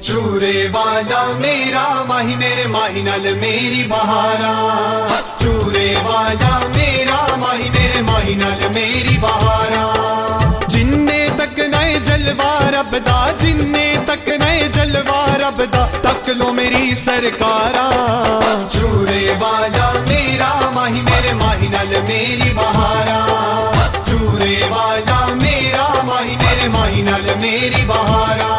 चूरे वाला मेरा माही मेरे माही नाल मेरी बहारा। चूरे वाला मेरा माही मेरे माही नाल मेरी बहारा। जिन्ने तक नए जलवा रब दा, जिन्ने तक नए जलवा रब दा, तक लो मेरी सरकारा। चूरे वाला मेरा माही मेरे माही नाल मेरी बहारा। चूरे वाला मेरा माही मेरे माही नाल मेरी बहारा।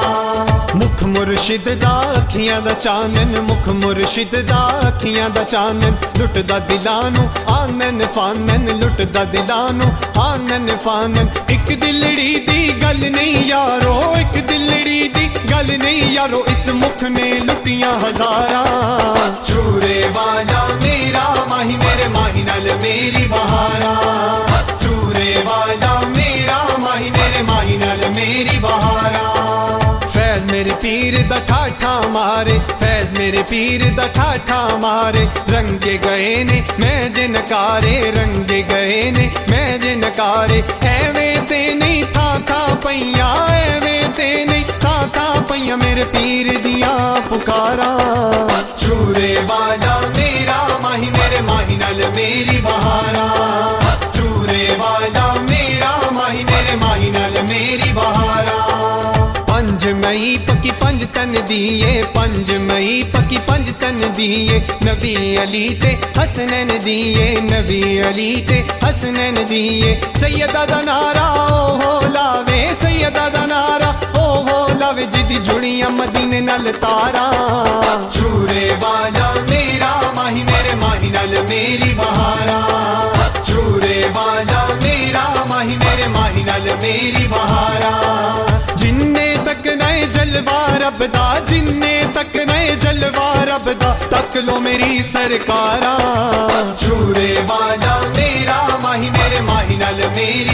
मुख मुर्शिद दा अखियां दा चानन, मुख मुर्शिद दा अखियां दा चानन, लुटदा दिलां नू आनन फानन, लुटदा दिलां नू आनन फानन। एक दिलड़ी दी गल नहीं यारो, एक दिलड़ी दी गल नहीं यारो, इस मुख ने लुटियां हजारा। चूरे वाला मेरा माही मेरे माही नाल मेरी बहारा। चूरे वाला मेरा माही मेरे माही नाल मेरी बहारा। फैज मेरे पीर दा ठाठा मारे, फैज मेरे पीर दा ठाठा मारे, रंगे गए ने मैं जे नकारे, रंगे गए ने मैं जे नकारे। एवें ते नहीं था पैया, एवें ते नहीं था पैया, मेरे पीर दिया पुकारा। चूरे वाला मेरा माही मेरे माही नाल मेरी बहारा। चूरे वाला मेरा माही मेरे माही नाल मेरी बहारा। पंज मई पकी पंज तन दिए, पंज मई पकी पंज तन दिए, नबी अली ते हसनैन दिए, नबी अली ते हसनैन दिए। सैयदा दा नारा ओ हो लावे, सैयदा दा नारा ओ हो लावे, जिदी जुड़ियां मदीने नाल तारा। चूरे वाला मेरा माही मेरे माही नाल मेरी बहारा। चूरे वाला मेरा माही मेरे माही नाल मेरी बहारा। जिन्ने तक नए जलवा रब दा, जिन्ने तक नए जलवा रब दा, तक लो मेरी सरकारा। चूरे वाला मेरा माही मेरे माही नाल मेरी